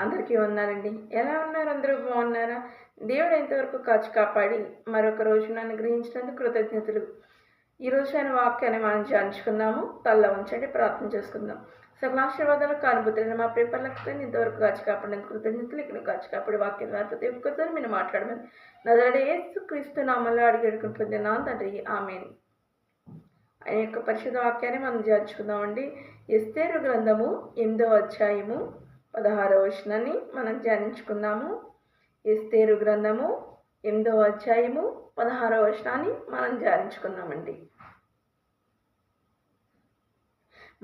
అందరికీ వందనాలండి. ఎలా ఉన్నారు? అందరూ బాగున్నారా? దేవుడు ఎంతవరకు కాచి కాపాడి మరొక రోజును అనుగ్రహించినందుకు కృతజ్ఞతలు. ఈరోజు ఆయన వాక్యాన్ని మనం ధ్యానించుకుందాము. తల్ల ఉంచండి, ప్రార్థన చేసుకుందాం. సకలాశీర్వాదాలకు అనుభూతులైన మా ప్రియపల్లకి ఇంతవరకు కాచి కాపాడినందుకు కృతజ్ఞతలు. ఇక్కడ కాచి కాపాడి వాక్యం ద్వారా ప్రతి ఒక్కరితో మీరు మాట్లాడమని నజరేయుడైన యేసుక్రీస్తు నామములో అడిగి వేడుకుంటున్నాను తండ్రి. ఆమేన్. ఆయన యొక్క పరిశుద్ధ వాక్యాన్ని మనం ధ్యానించుకుందామండి. ఎస్తేరు గ్రంథము 8వ అధ్యాయము 16వ వచనాన్ని మనం ధ్యానించుకుందాము. ఎస్తేరు గ్రంథము 8వ అధ్యాయము 16వ వచనాన్ని మనం ధ్యానించుకుందామండి.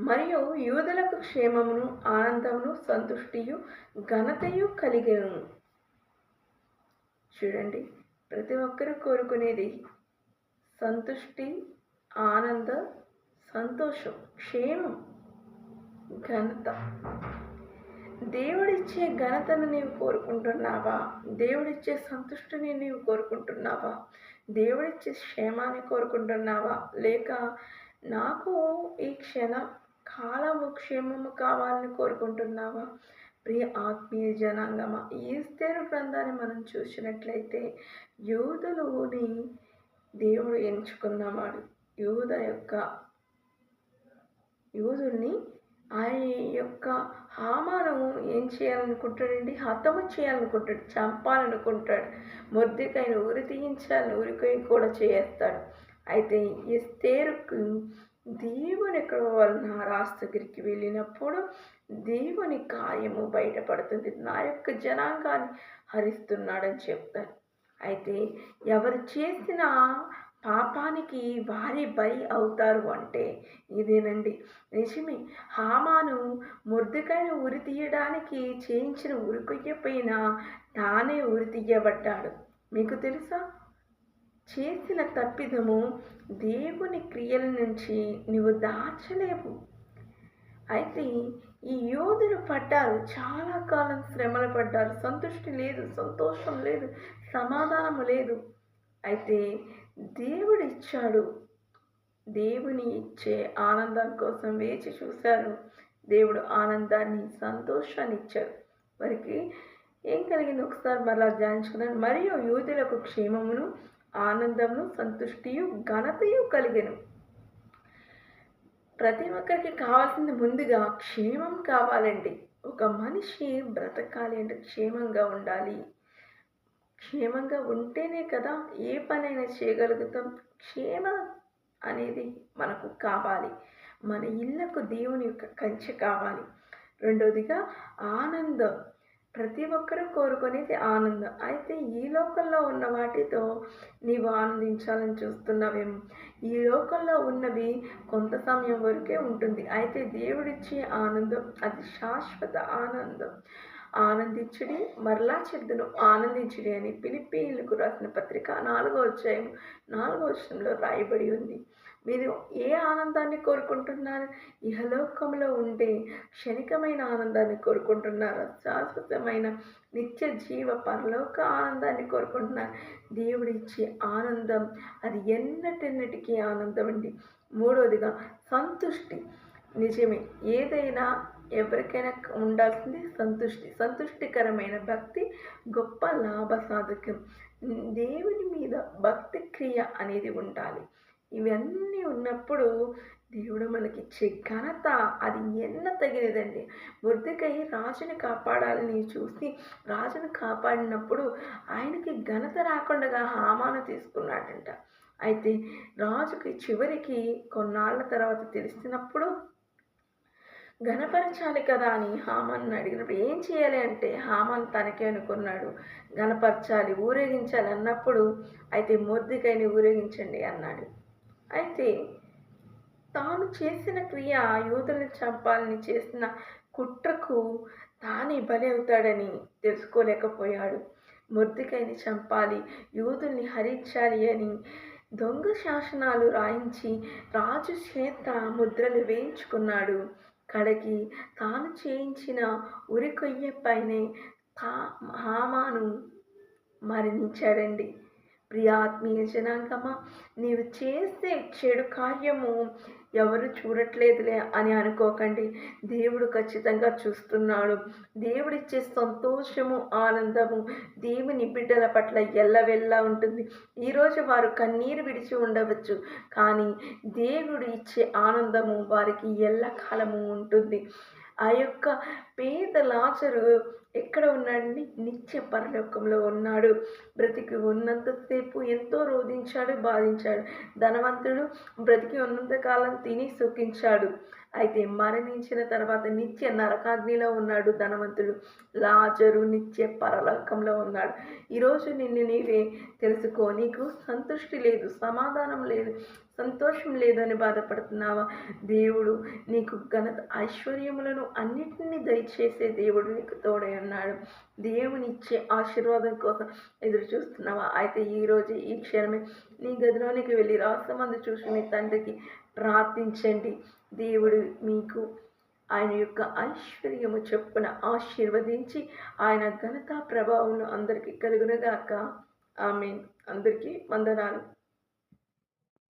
మరియు యూదులకు క్షేమమును, ఆనందమును, సంతుష్టియు, ఘనతయు కలిగెను. చూడండి, ప్రతి ఒక్కరూ కోరుకునేది సంతుష్టి, ఆనంద, సంతోషం, క్షేమం, ఘనత. దేవుడిచ్చే ఘనతను నీవు కోరుకుంటున్నావా? దేవుడిచ్చే సంతుష్టిని నీవు కోరుకుంటున్నావా? దేవుడిచ్చే క్షేమాన్ని కోరుకుంటున్నావా? లేక నాకు ఈ క్షణ కాలము క్షేమము కావాలని కోరుకుంటున్నావా? ప్రియ ఆత్మీయ జనాంగమా, ఈ ఎస్తేరు గ్రంథాన్ని మనం చూసినట్లయితే యూదులని దేవుడు ఎంచుకున్నవాడు. యూదుల్ని ఆయన యొక్క హామాను ఏం చేయాలనుకుంటాడండి? హతము చేయాలనుకుంటాడు, చంపాలనుకుంటాడు. మొర్దెకైను ఉరి తీయించాలని ఉరికొయ్య కూడా చేస్తాడు. అయితే ఎస్తేరుకు దేవుని వలన రాజు దగ్గరికి వెళ్ళినప్పుడు దేవుని కార్యము బయటపడుతుంది. నా యొక్క జనాంగాన్ని హరిస్తున్నాడని చెప్తాడు. అయితే ఎవరు చేసిన పాపానికి వారి బలి అవుతారు అంటే ఇదేనండి. నిజమే, హామాను మొర్దెకైను ఉరి తీయడానికి చేయించిన ఉరికొయ్యపైన తానే ఉరి తీయబడ్డాడు. మీకు తెలుసా? చేసిన తప్పిదము దేవుని క్రియల నుంచి నువ్వు దాచలేవు. అయితే ఈ యోధులు పడ్డారు, చాలా కాలం శ్రమలు పడ్డారు. సంతృష్టి లేదు, సంతోషం లేదు, సమాధానము లేదు. అయితే దేవుడు ఇచ్చాడు. దేవుని ఇచ్చే ఆనందం కోసం వేచి చూశారు. దేవుడు ఆనందాన్ని, సంతోషాన్ని ఇచ్చాడు. వారికి ఏం కలిగింది? ఒకసారి మరలా ధ్యానించుకున్నాను. మరియు యూదులకు క్షేమమును, ఆనందమును, సంతుష్టియు, ఘనతయు కలిగెను. ప్రతి ఒక్కరికి కావాల్సింది ముందుగా క్షేమం కావాలండి. ఒక మనిషి బ్రతకాలి అంటే క్షేమంగా ఉండాలి. క్షేమంగా ఉంటేనే కదా ఏ పనైనా చేయగలుగుతాం. క్షేమం అనేది మనకు కావాలి. మన ఇళ్లకు దేవుని యొక్క కంచె కావాలి. రెండోదిగా ఆనందం. ప్రతి ఒక్కరూ కోరుకునేది ఆనందం. అయితే ఈ లోకంలో ఉన్న వాటితో నీవు ఆనందించాలని చూస్తున్నావేమో. ఈ లోకంలో ఉన్నవి కొంత సమయం వరకే ఉంటుంది. అయితే దేవుడిచ్చే ఆనందం అది శాశ్వత ఆనందం. ఆనందించుడి, మరలా చెప్దును ఆనందించుడి అని ఫిలిప్పీయులకు రాసిన పత్రిక 4వ అధ్యాయం 4వ వచనంలో రాయబడి ఉంది. మీరు ఏ ఆనందాన్ని కోరుకుంటున్నారు? ఇహలోకంలో ఉండే క్షణికమైన ఆనందాన్ని కోరుకుంటున్నారా? శాశ్వతమైన నిత్య జీవ పరలోక ఆనందాన్ని కోరుకుంటున్నారు? దేవుడిచ్చే ఆనందం అది ఎన్నటెన్నటికీ ఆనందం అండి. మూడవదిగా సంతుష్టి. నిజమే, ఏదైనా ఎవరికైనా ఉండాల్సింది సంతుష్టి. సంతుష్టికరమైన భక్తి గొప్ప లాభ సాధకం. దేవుని మీద భక్తి క్రియ అనేది ఉండాలి. ఇవన్నీ ఉన్నప్పుడు దేవుడు మనకిచ్చే ఘనత అది ఎన్న తగినదండి. మొర్దెకై రాజుని కాపాడాలని చూసి రాజును కాపాడినప్పుడు ఆయనకి ఘనత రాకుండా హామాను తీసుకున్నాడంట. అయితే రాజుకి చివరికి కొన్నాళ్ళ తర్వాత తెలిసినప్పుడు ఘనపరచాలి కదా అని హామాను అడిగినప్పుడు ఏం చేయాలి అంటే హామాను తనకే అనుకున్నాడు. ఘనపరచాలి, ఊరేగించాలి అన్నప్పుడు అయితే మొర్దెకైని ఊరేగించండి అన్నాడు. అయితే తాను చేసిన క్రియ యూదుల్ని చంపాలని చేసిన కుట్రకు తానే బలి అవుతాడని తెలుసుకోలేకపోయాడు. మొర్దెకైని చంపాలి, యూదుల్ని హరించాలి అని దొంగ శాసనాలు రాయించి రాజు చేత ముద్రలు వేయించుకున్నాడు. కడకి తాను చేయించిన ఉరికొయ్య పైనే హామాను మరణించాడండి. ప్రియాత్మీయ జనాంగమా, నీవు చేసే చెడు కార్యము ఎవరు చూడట్లేదులే అని అనుకోకండి. దేవుడు ఖచ్చితంగా చూస్తున్నాడు. దేవుడిచ్చే సంతోషము, ఆనందము దేవుని బిడ్డల పట్ల ఎల్లవెల్లా ఉంటుంది. ఈరోజు వారు కన్నీరు విడిచి ఉండవచ్చు, కానీ దేవుడు ఇచ్చే ఆనందము వారికి ఎల్లకాలము ఉంటుంది. ఆ యొక్క పేద లాజరు ఎక్కడ ఉన్నాడండి? నిత్య పరలోకంలో ఉన్నాడు. బ్రతికి ఉన్నంతసేపు ఎంతో రోధించాడు, బాధించాడు. ధనవంతుడు బ్రతికి ఉన్నంత కాలం తిని సుఖించాడు. అయితే మరణించిన తర్వాత నిత్య నరకాగ్నిలో ఉన్నాడు ధనవంతుడు. లాజరు నిత్య పరలోకంలో ఉన్నాడు. ఈరోజు నిన్ను నీవే తెలుసుకో. నీకు సంతృష్టి లేదు, సమాధానం లేదు, సంతోషం లేదని బాధపడుతున్నావా? దేవుడు నీకు ఘనత, ఐశ్వర్యములను అన్నిటినీ దయచేసే దేవుడు నీకు తోడై ఉన్నాడు. దేవుని ఇచ్చే ఆశీర్వాదం కోసం ఎదురు చూస్తున్నావా? అయితే ఈరోజు ఈ క్షణమే నీ గదిలోనికి వెళ్ళి రాష్ట్రమందు చూసి మీ తండ్రికి ప్రార్థించండి. దేవుడు మీకు ఆయన యొక్క ఐశ్వర్యము చొప్పున ఆశీర్వదించి ఆయన ఘనత ప్రభావం అందరికీ కలుగునుగాక. ఆమేన్. అందరికీ వందనాలు.